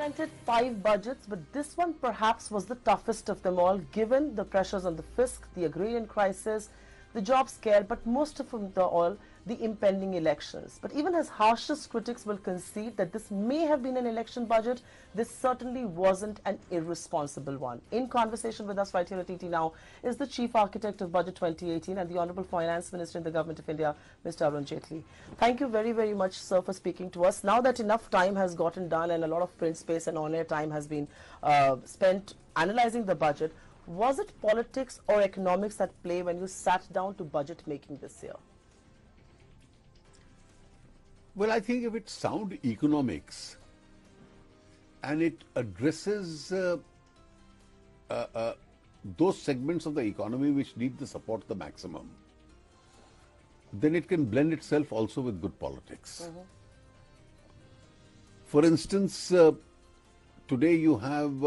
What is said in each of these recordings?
implemented 5 budgets, but this one perhaps was the toughest of them all, given the pressures on the fisc, the agrarian crisis, the job scare, but most of them all, the impending elections. But even as harshest critics will concede that this may have been an election budget, this certainly wasn't an irresponsible one. In conversation with us right here at TT Now is the Chief Architect of Budget 2018 and the Honourable Finance Minister in the Government of India, Mr. Arun Jaitley. Thank you very, very much, sir, for speaking to us. Now that enough time has gotten done and a lot of print space and on-air time has been spent analysing the budget, was it politics or economics at play when you sat down to budget making this year? Well, I think if it's sound economics and it addresses those segments of the economy which need the support the maximum, then it can blend itself also with good politics. For instance, today you have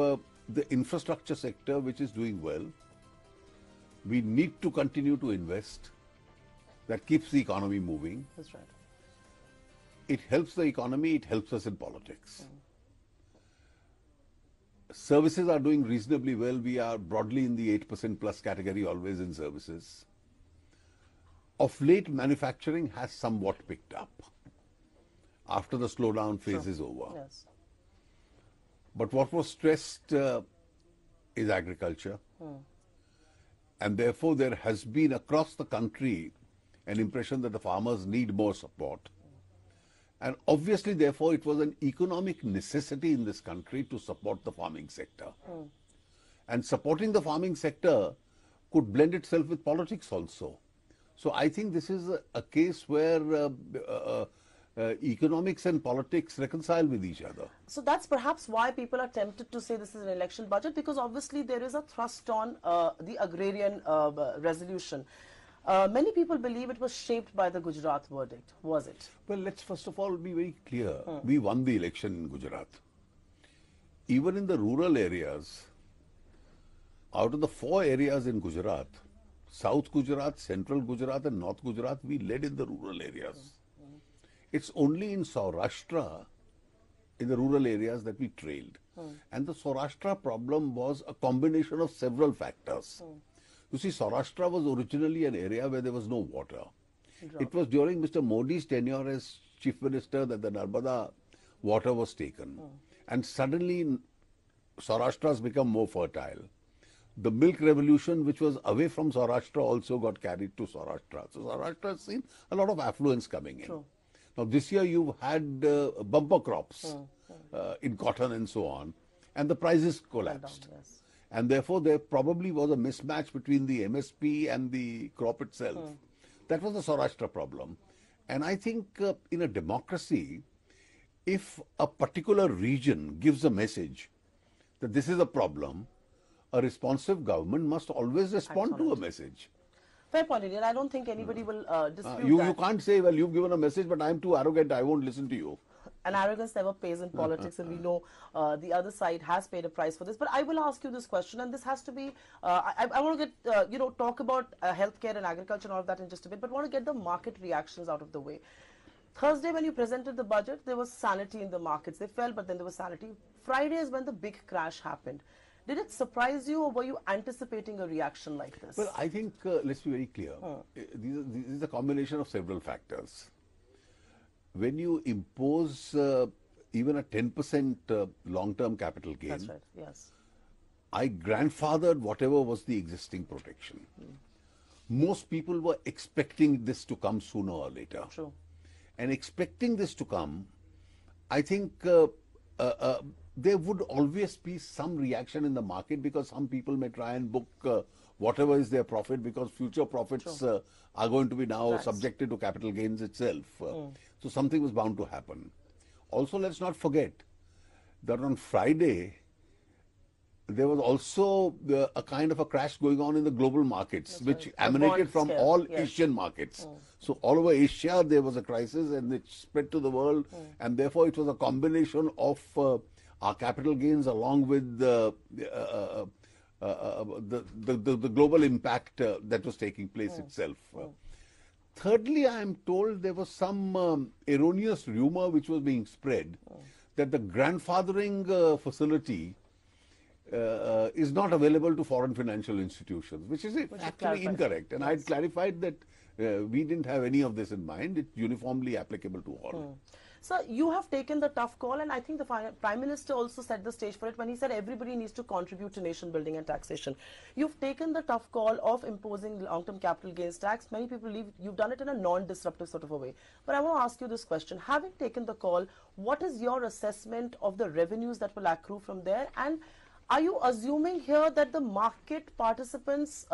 the infrastructure sector which is doing well. We need to continue to invest. That keeps the economy moving. That's right. It helps the economy, it helps us in politics. Services are doing reasonably well. We are broadly in the 8% plus category always in services. Of late, manufacturing has somewhat picked up after the slowdown phase is over. Yes. But what was stressed is agriculture. And therefore, there has been across the country an impression that the farmers need more support. And obviously, therefore, it was an economic necessity in this country to support the farming sector. And supporting the farming sector could blend itself with politics also. So I think this is a case where economics and politics reconcile with each other. So that's perhaps why people are tempted to say this is an election budget, because obviously there is a thrust on the agrarian resolution. Many people believe it was shaped by the Gujarat verdict. Was it? Well, let's first of all be very clear. We won the election in Gujarat. Even in the rural areas, out of the 4 areas in Gujarat, South Gujarat, Central Gujarat and North Gujarat, we led in the rural areas. It's only in Saurashtra, in the rural areas, that we trailed. And the Saurashtra problem was a combination of several factors. You see, Saurashtra was originally an area where there was no water. It was during Mr. Modi's tenure as Chief Minister that the Narmada water was taken. And suddenly, Saurashtra has become more fertile. The milk revolution, which was away from Saurashtra, also got carried to Saurashtra. So Saurashtra has seen a lot of affluence coming in. True. Now, this year you've had bumper crops in cotton and so on, and the prices collapsed. Yes. And therefore, there probably was a mismatch between the MSP and the crop itself. That was the Saurashtra problem. And I think in a democracy, if a particular region gives a message that this is a problem, a responsive government must always respond to a message. Fair point, and I don't think anybody will dispute You that. can't say, well, you've given a message, but I'm too arrogant, I won't listen to you. And arrogance never pays in politics, and we know the other side has paid a price for this. But I will ask you this question, and this has to be, I want to get, talk about healthcare and agriculture and all of that in just a bit, but want to get the market reactions out of the way. Thursday, when you presented the budget, there was sanity in the markets. They fell, but then there was sanity. Friday is when the big crash happened. Did it surprise you, or were you anticipating a reaction like this? Well, I think, let's be very clear. This is a combination of several factors. When you impose even a 10% long-term capital gain, that's right, yes. I grandfathered whatever was the existing protection. Most people were expecting this to come sooner or later. True. And expecting this to come, I think there would always be some reaction in the market, because some people may try and book whatever is their profit, because future profits are going to be now subjected to capital gains itself. So something was bound to happen. Also, let's not forget that on Friday, there was also a kind of a crash going on in the global markets, which emanated from all Asian markets. So all over Asia, there was a crisis, and it spread to the world. And therefore, it was a combination of our capital gains along with the global impact that was taking place itself. Thirdly, I am told there was some erroneous rumor which was being spread that the grandfathering facility is not available to foreign financial institutions, which is actually incorrect. And I had clarified that we didn't have any of this in mind. It's uniformly applicable to all. So you have taken the tough call, and I think the Prime Minister also set the stage for it when he said everybody needs to contribute to nation building and taxation. You've taken the tough call of imposing long-term capital gains tax. Many people believe you've done it in a non-disruptive sort of a way. But I want to ask you this question. Having taken the call, what is your assessment of the revenues that will accrue from there? And are you assuming here that the market participants'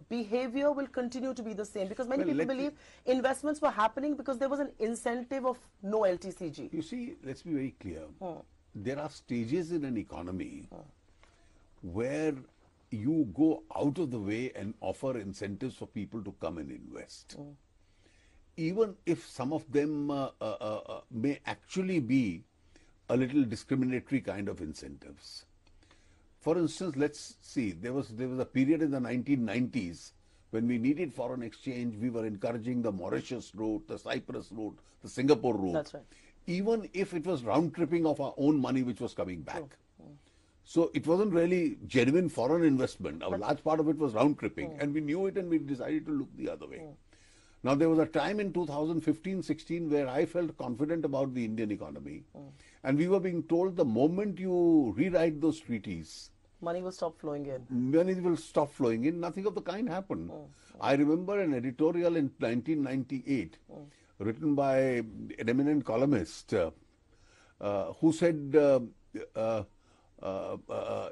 behavior will continue to be the same? Because many people believe investments were happening because there was an incentive of no LTCG. You see, let's be very clear. There are stages in an economy where you go out of the way and offer incentives for people to come and invest. Even if some of them may actually be a little discriminatory kind of incentives. For instance, let's see, there was a period in the 1990s when we needed foreign exchange. We were encouraging the Mauritius route, the Cyprus route, the Singapore route. That's right. Even if it was round tripping of our own money which was coming back. So it wasn't really genuine foreign investment. A large part of it was round tripping, and we knew it, and we decided to look the other way. Now, there was a time in 2015-16 where I felt confident about the Indian economy, and we were being told the moment you rewrite those treaties, money will stop flowing in. Money will stop flowing in. Nothing of the kind happened. I remember an editorial in 1998 written by an eminent columnist who said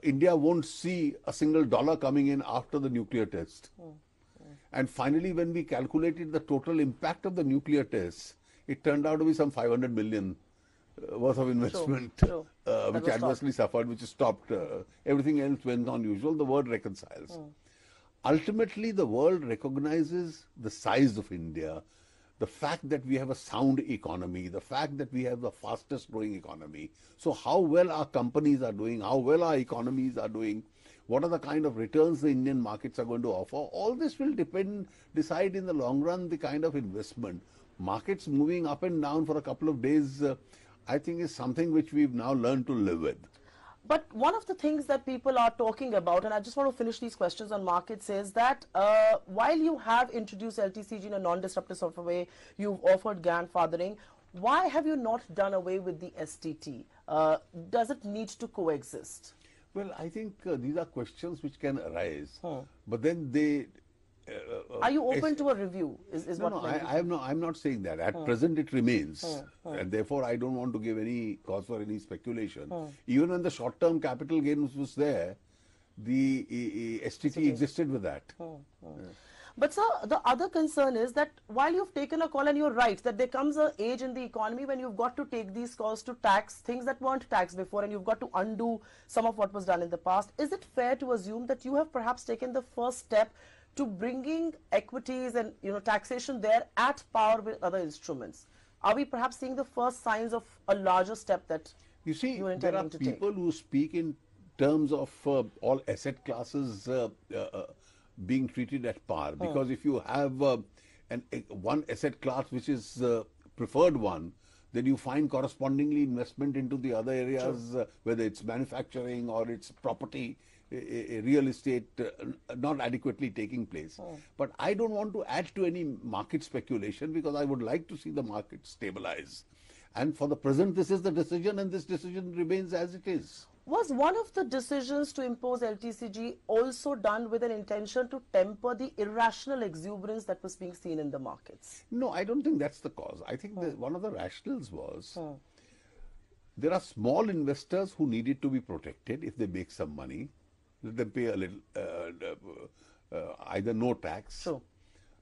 India won't see a single dollar coming in after the nuclear test. And finally, when we calculated the total impact of the nuclear tests, it turned out to be some 500 million worth of investment, which adversely suffered, which stopped. Everything else went on usual. The world reconciles. Ultimately, the world recognizes the size of India, the fact that we have a sound economy, the fact that we have the fastest growing economy. So how well our companies are doing, how well our economies are doing, what are the kind of returns the Indian markets are going to offer, all this will decide in the long run the kind of investment. Markets moving up and down for a couple of days, I think is something which we've now learned to live with. But one of the things that people are talking about, and I just want to finish these questions on markets, is that while you have introduced LTCG in a non-disruptive sort of way, you've offered grandfathering, why have you not done away with the STT? Does it need to coexist? Well, I think these are questions which can arise, but then they... are you open to a review? I'm not saying that. At present it remains, and therefore I don't want to give any cause for any speculation. Even when the short-term capital gains was there, the STT existed with that. But sir, the other concern is that while you've taken a call, and you're right, that there comes an age in the economy when you've got to take these calls to tax things that weren't taxed before, and you've got to undo some of what was done in the past. Is it fair to assume that you have perhaps taken the first step to bringing equities and taxation there at par with other instruments? Are we perhaps seeing the first signs of a larger step that you're intending to take? There are people who speak in terms of all asset classes being treated at par, because if you have one asset class which is preferred one, then you find correspondingly investment into the other areas, whether it's manufacturing or it's property, real estate, not adequately taking place. But I don't want to add to any market speculation, because I would like to see the market stabilize. And for the present, this is the decision, and this decision remains as it is. Was one of the decisions to impose LTCG also done with an intention to temper the irrational exuberance that was being seen in the markets? No, I don't think that's the cause. I think that one of the rationales was there are small investors who needed to be protected if they make some money. Let them pay a little, either no tax,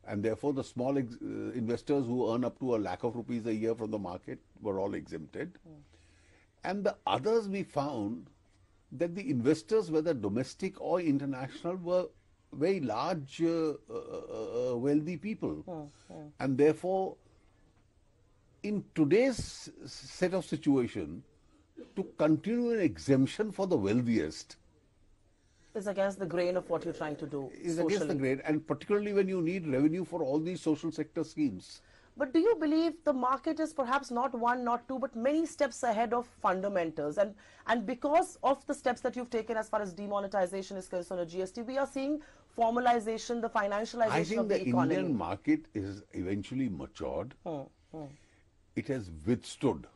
and therefore the small investors who earn up to ₹1,00,000 a year from the market were all exempted. And the others, we found that the investors, whether domestic or international, were very large, wealthy people. And therefore, in today's set of situation, to continue an exemption for the wealthiest is against the grain of what you're trying to do. Is against the grain, and particularly when you need revenue for all these social sector schemes. But do you believe the market is perhaps not one, not two, but many steps ahead of fundamentals? And because of the steps that you've taken as far as demonetization is concerned or GST, we are seeing formalization, the I financialization think of the the economy. Indian market is eventually matured. It has withstood.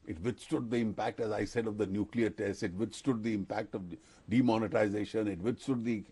It withstood the impact, as I said, of the nuclear test. It withstood the impact of demonetization. It withstood the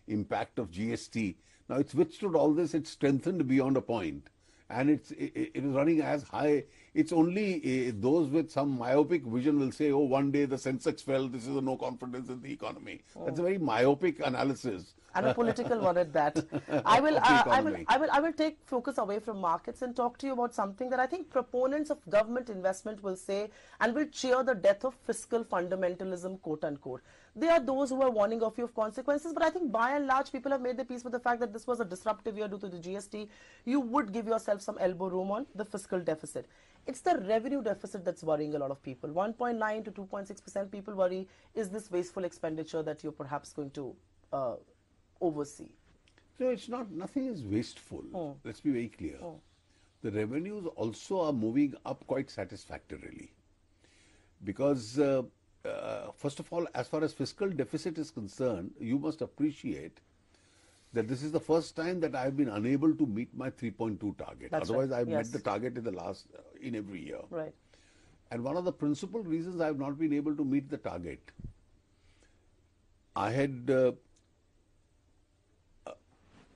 impact of GST. Now it's withstood all this. It's strengthened beyond a point, and it is running as high. It's only those with some myopic vision will say, "Oh, one day the Sensex fell. This is a no confidence in the economy." That's a very myopic analysis. And a political one at that. I will, Of the economy. I will take focus away from markets and talk to you about something that I think proponents of government investment will say and will cheer the death of fiscal fundamentalism, quote unquote. They are those who are warning of you of consequences, but I think by and large people have made their peace with the fact that this was a disruptive year due to the GST. You would give yourself some elbow room on the fiscal deficit. It's the revenue deficit that's worrying a lot of people. 1.9 to 2.6% people worry, is this wasteful expenditure that you're perhaps going to oversee? So it's not, nothing is wasteful. Let's be very clear. The revenues also are moving up quite satisfactorily. Because, first of all, as far as fiscal deficit is concerned, you must appreciate that this is the first time that I've been unable to meet my 3.2 target. That's Otherwise, right. I've Yes. met the target in the last, in every year. Right. And one of the principal reasons I've not been able to meet the target, I had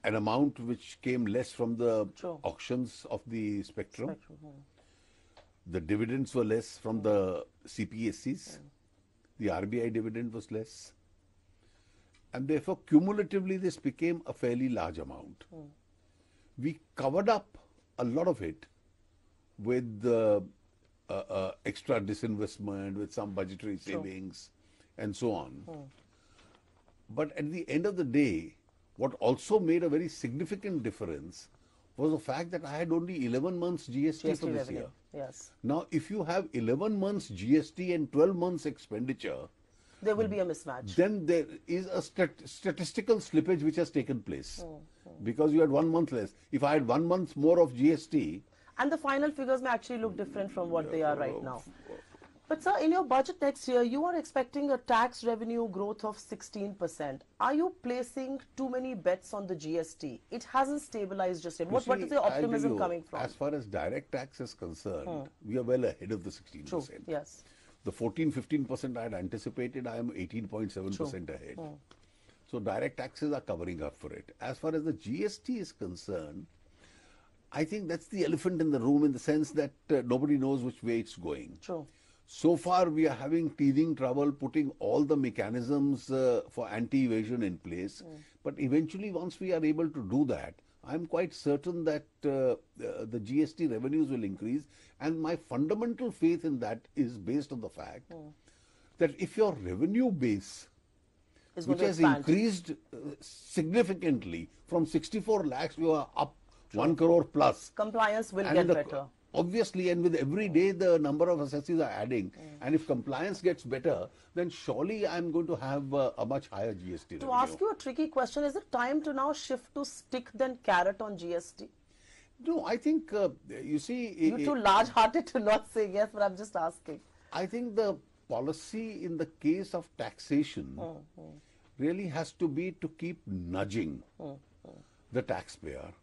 an amount which came less from the True. auctions of the spectrum. Spectrum, The dividends were less from the CPSCs. The RBI dividend was less. And therefore, cumulatively, this became a fairly large amount. We covered up a lot of it with extra disinvestment, with some budgetary savings, and so on. But at the end of the day, what also made a very significant difference was the fact that I had only 11 months GST for this revenue. year. Yes. Now, if you have 11 months GST and 12 months expenditure, There will be a mismatch. then there is a statistical slippage which has taken place because you had 1 month less. If I had 1 month more of GST, And the final figures may actually look different from what they are right now. But sir, in your budget next year, you are expecting a tax revenue growth of 16%. Are you placing too many bets on the GST? It hasn't stabilized just yet. What is the I'll tell optimism you, coming from? as far as direct tax is concerned, we are well ahead of the 16%. True, yes. The 14-15% I had anticipated, I am 18.7% ahead. So direct taxes are covering up for it. As far as the GST is concerned, I think that's the elephant in the room in the sense that nobody knows which way it's going. True. So far, we are having teething trouble putting all the mechanisms for anti-evasion in place. But eventually, once we are able to do that, I'm quite certain that the GST revenues will increase. And my fundamental faith in that is based on the fact that if your revenue base, It's which going to has expand. increased significantly from 64 lakhs, you are up 1 crore plus. Compliance will And get the- better. Obviously, and with every day the number of assessees are adding, and if compliance gets better, then surely I'm going to have a much higher GST To revenue. ask you a tricky question, is it time to now shift to stick than carrot on GST? No, I think, you see, You're too large-hearted to not say yes, but I'm just asking. I think the policy in the case of taxation really has to be to keep nudging the taxpayer.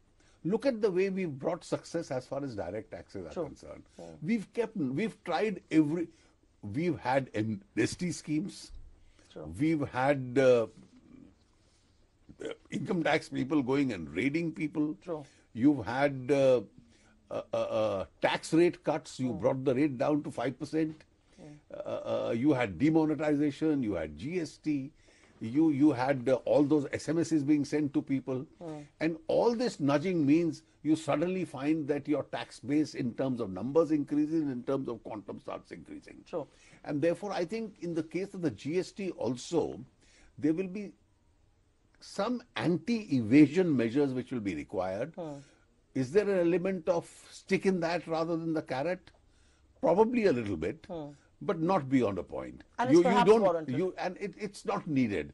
Look at the way we've brought success as far as direct taxes are concerned. We've tried we've had ST schemes, we've had income tax people going and raiding people. True. You've had tax rate cuts, you brought the rate down to 5%. You had demonetization, you had GST, you had all those SMSs being sent to people. And all this nudging means you suddenly find that your tax base in terms of numbers increases, in terms of quantum starts increasing. True. And therefore, I think in the case of the GST also, there will be some anti-evasion measures which will be required. Is there an element of stick in that rather than the carrot? Probably a little bit, but not beyond a point. And it's perhaps warranted. It's not needed.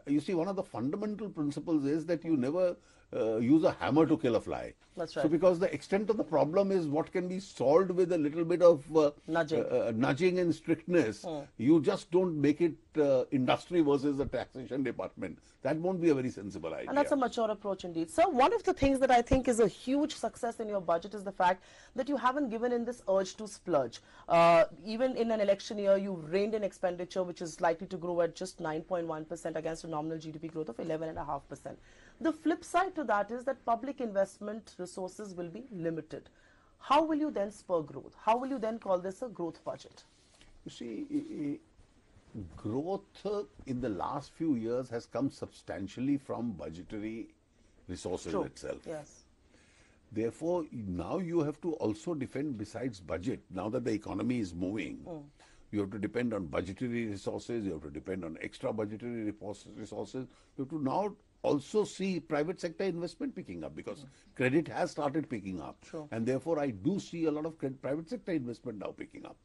You see, one of the fundamental principles is that you never use a hammer to kill a fly. That's right. So because the extent of the problem is what can be solved with a little bit of nudging and strictness, you just don't make it industry versus the taxation department. That won't be a very sensible idea. And that's a mature approach indeed. So one of the things that I think is a huge success in your budget is the fact that you haven't given in this urge to splurge. Even in an election year, you've reined in expenditure, which is likely to grow at just 9.1% against a nominal GDP growth of 11.5%. The flip side to that is that public investment resources will be limited. How will you then spur growth? How will you then call this a growth budget? You see, growth in the last few years has come substantially from budgetary resources itself. Yes. Therefore, now you have to also defend besides budget. Now that the economy is moving, you have to depend on budgetary resources, you have to depend on extra budgetary resources. You have to now also see private sector investment picking up because credit has started picking up. And therefore, I do see a lot of private sector investment now picking up.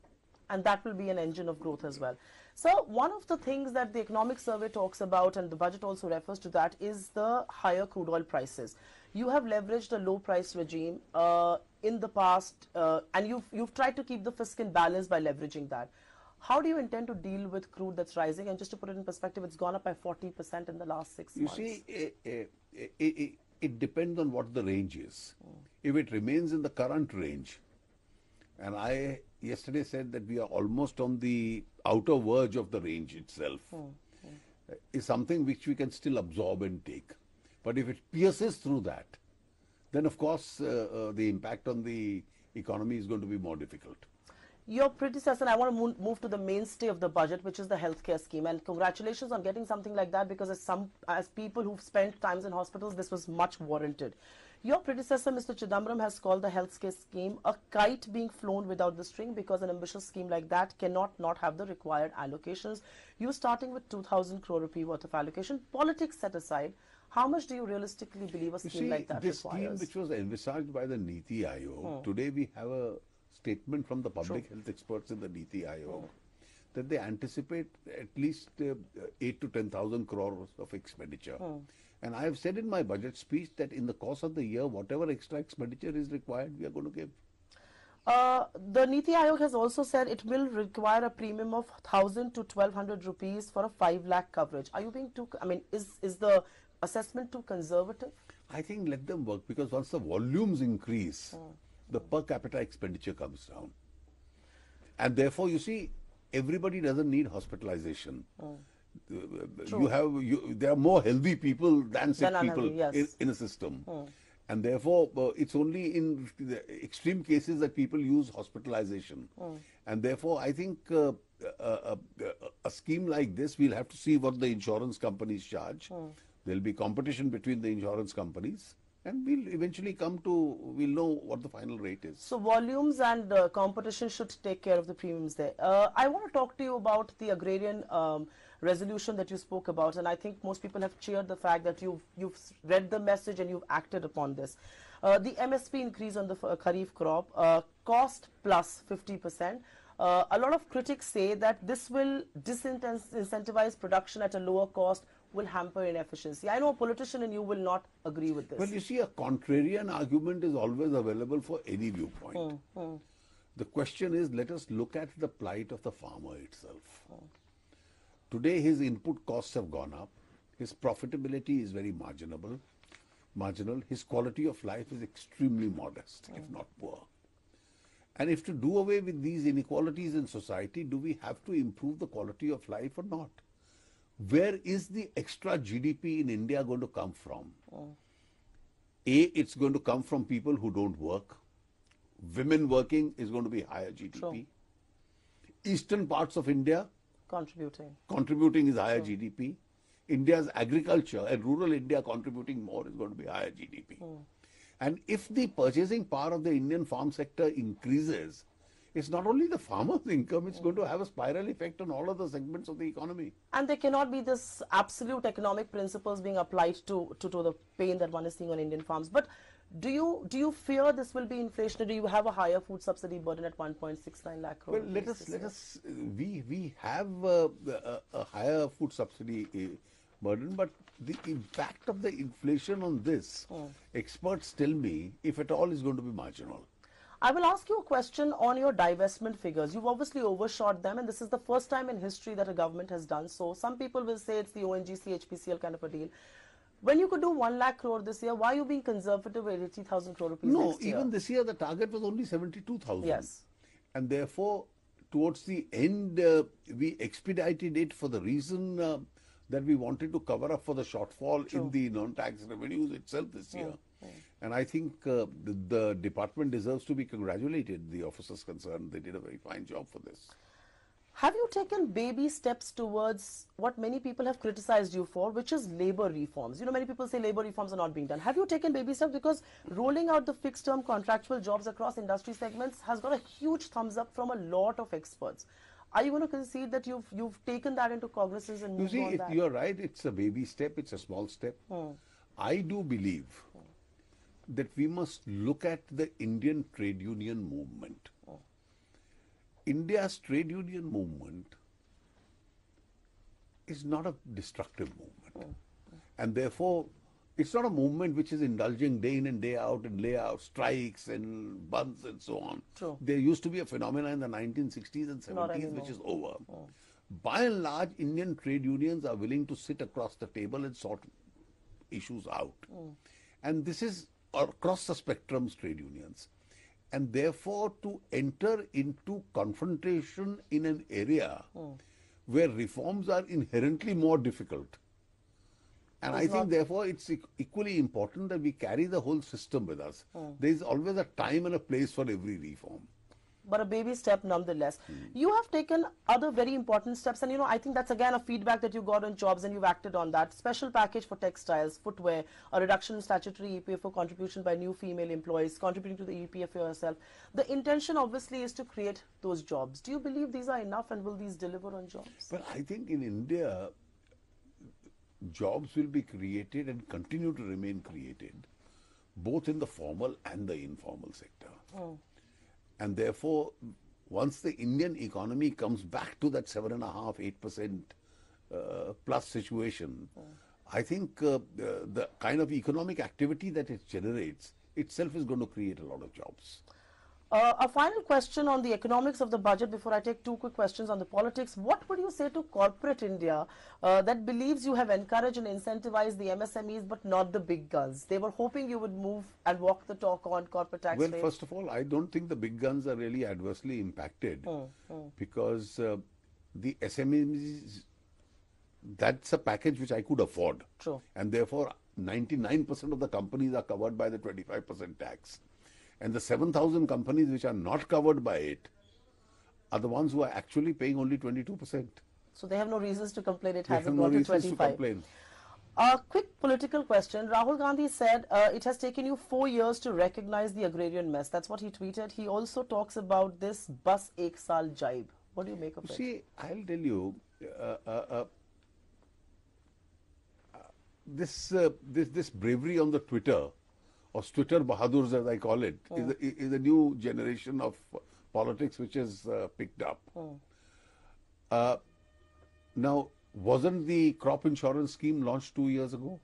And that will be an engine of growth as well. So one of the things that the economic survey talks about, and the budget also refers to that, is the higher crude oil prices. You have leveraged a low price regime in the past, and you've tried to keep the fiscal balance by leveraging that. How do you intend to deal with crude that's rising? And just to put it in perspective, it's gone up by 40% in the last 6 months. You see, it depends on what the range is. If it remains in the current range, and I yesterday said that we are almost on the outer verge of the range itself, is something which we can still absorb and take. But if it pierces through that, then of course the impact on the economy is going to be more difficult. Your predecessor, I want to move to the mainstay of the budget, which is the healthcare scheme. And congratulations on getting something like that, because as people who've spent times in hospitals, this was much warranted. Your predecessor, Mr. Chidambaram, has called the healthcare scheme a kite being flown without the string, because an ambitious scheme like that cannot not have the required allocations. You're starting with 2,000 crore rupee worth of allocation. Politics set aside, how much do you realistically believe a scheme like that this requires? Scheme which was envisaged by the Niti Aayog, today we have a statement from the public health experts in the Niti Aayog that they anticipate at least 8 to 10,000 crores of expenditure. And I have said in my budget speech that in the course of the year, whatever extra expenditure is required, we are going to give. The Niti Aayog has also said it will require a premium of 1,000 to 1,200 rupees for a 5 lakh coverage. Are you being too, is the assessment too conservative? I think let them work, because once the volumes increase, the per capita expenditure comes down. And therefore, you see, everybody doesn't need hospitalization. There are more healthy people than sick people in a system. And therefore, it's only in the extreme cases that people use hospitalization. And therefore, I think a scheme like this, we'll have to see what the insurance companies charge. There'll be competition between the insurance companies. And we'll eventually we'll know what the final rate is. So volumes and competition should take care of the premiums there. I want to talk to you about the agrarian resolution that you spoke about, and I think most people have cheered the fact that you've read the message and you've acted upon this. The MSP increase on the Kharif crop, cost plus 50%. A lot of critics say that this will disincentivize production at a lower cost, will hamper inefficiency. I know a politician and you will not agree with this. Well, you see, a contrarian argument is always available for any viewpoint. The question is, let us look at the plight of the farmer itself. Today, his input costs have gone up. His profitability is very marginal. His quality of life is extremely modest, if not poor. And if to do away with these inequalities in society, do we have to improve the quality of life or not? Where is the extra GDP in India going to come from? It's going to come from people who don't work. Women working is going to be higher GDP. Eastern parts of India contributing is higher GDP. India's agriculture and rural India contributing more is going to be higher GDP. And if the purchasing power of the Indian farm sector increases, it's not only the farmer's income, it's going to have a spiral effect on all other segments of the economy. And there cannot be this absolute economic principles being applied to the pain that one is seeing on Indian farms. But do you fear this will be inflationary? You have a higher food subsidy burden at 1.69 lakh crore. Well, we have a higher food subsidy burden, but the impact of the inflation on this, experts tell me, if at all, is going to be marginal. I will ask you a question on your divestment figures. You've obviously overshot them, and this is the first time in history that a government has done so. Some people will say it's the ONGC, HPCL kind of a deal. When you could do 1 lakh crore this year, why are you being conservative at 80,000 crore rupees next year? No, even this year the target was only 72,000. Yes. And therefore, towards the end, we expedited it for the reason that we wanted to cover up for the shortfall in the non-tax revenues itself this year. And I think the department deserves to be congratulated, the officers concerned. They did a very fine job for this. Have you taken baby steps towards what many people have criticized you for, which is labor reforms? You know, many people say labor reforms are not being done. Have you taken baby steps? Because rolling out the fixed term contractual jobs across industry segments has got a huge thumbs up from a lot of experts. Are you going to concede that you've taken that into cognizance and moved on that? You're right, it's a baby step, it's a small step. I do believe that we must look at the Indian trade union movement. India's trade union movement is not a destructive movement. And therefore, it's not a movement which is indulging day in and day out and layout strikes and bunds and so on. True. There used to be a phenomenon in the 1960s and 70s which is over. By and large, Indian trade unions are willing to sit across the table and sort issues out. And this is across the spectrum's trade unions. And therefore, to enter into confrontation in an area where reforms are inherently more difficult. And I think, therefore, it's equally important that we carry the whole system with us. There is always a time and a place for every reform. But a baby step nonetheless. You have taken other very important steps, and you know, I think that's again a feedback that you got on jobs and you've acted on that. Special package for textiles, footwear, a reduction in statutory EPFO contribution by new female employees, contributing to the EPFO yourself. The intention obviously is to create those jobs. Do you believe these are enough, and will these deliver on jobs? Well, I think in India, jobs will be created and continue to remain created, both in the formal and the informal sector. And therefore, once the Indian economy comes back to that 7.5–8% plus situation, I think the kind of economic activity that it generates itself is going to create a lot of jobs. A final question on the economics of the budget before I take two quick questions on the politics. What would you say to corporate India that believes you have encouraged and incentivized the MSMEs but not the big guns? They were hoping you would move and walk the talk on corporate tax rate. Well, first of all, I don't think the big guns are really adversely impacted because the SMEs, that's a package which I could afford. True. And therefore, 99% of the companies are covered by the 25% tax. And the 7,000 companies which are not covered by it are the ones who are actually paying only 22%. So they have no reasons to complain it They hasn't have no gone to reasons 25. to complain. A quick political question. Rahul Gandhi said it has taken you 4 years to recognize the agrarian mess. That's what he tweeted. He also talks about this bus ek saal jibe. What do you make of it? See, I'll tell you, this bravery on the Twitter, or Twitter Bahadurs as I call it, is a new generation of politics which is picked up. Now, wasn't the crop insurance scheme launched 2 years ago?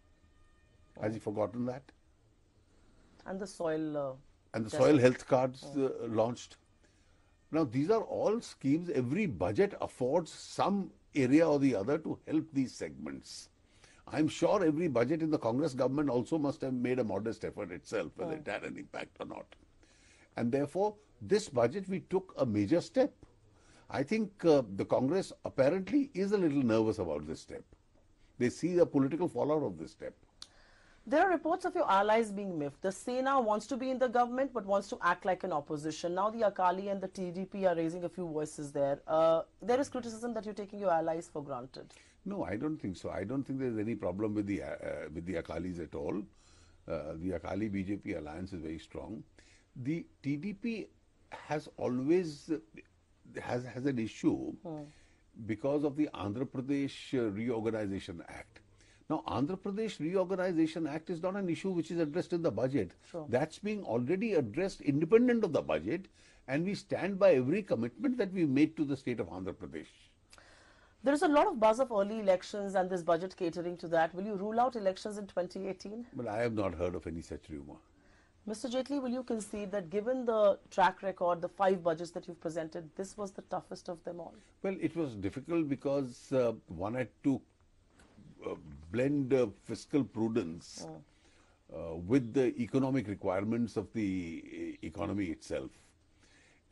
Has he forgotten that? And the soil... and the soil health cards launched. Now, these are all schemes. Every budget affords some area or the other to help these segments. I'm sure every budget in the Congress government also must have made a modest effort itself, whether it had an impact or not. And therefore, this budget, we took a major step. I think the Congress apparently is a little nervous about this step. They see the political fallout of this step. There are reports of your allies being miffed. The Sena wants to be in the government but wants to act like an opposition. Now the Akali and the TDP are raising a few voices there. There is criticism that you're taking your allies for granted. No, I don't think so. I don't think there's any problem with the Akalis at all. The Akali BJP alliance is very strong. The TDP has always has an issue because of the Andhra Pradesh Reorganization Act. Now, Andhra Pradesh Reorganization Act is not an issue which is addressed in the budget. Sure. That's being already addressed independent of the budget, and we stand by every commitment that we made to the state of Andhra Pradesh. There is a lot of buzz of early elections and this budget catering to that. Will you rule out elections in 2018? But I have not heard of any such rumor. Mr. Jaitley, will you concede that given the track record, the 5 budgets that you've presented, this was the toughest of them all? Well, it was difficult because one had to blend fiscal prudence with the economic requirements of the economy itself.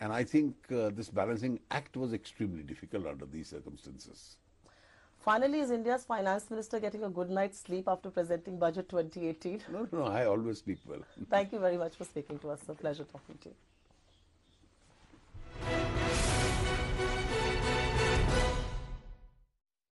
And I think this balancing act was extremely difficult under these circumstances. Finally, is India's finance minister getting a good night's sleep after presenting budget 2018? No, I always sleep well. Thank you very much for speaking to us. It's a pleasure talking to you.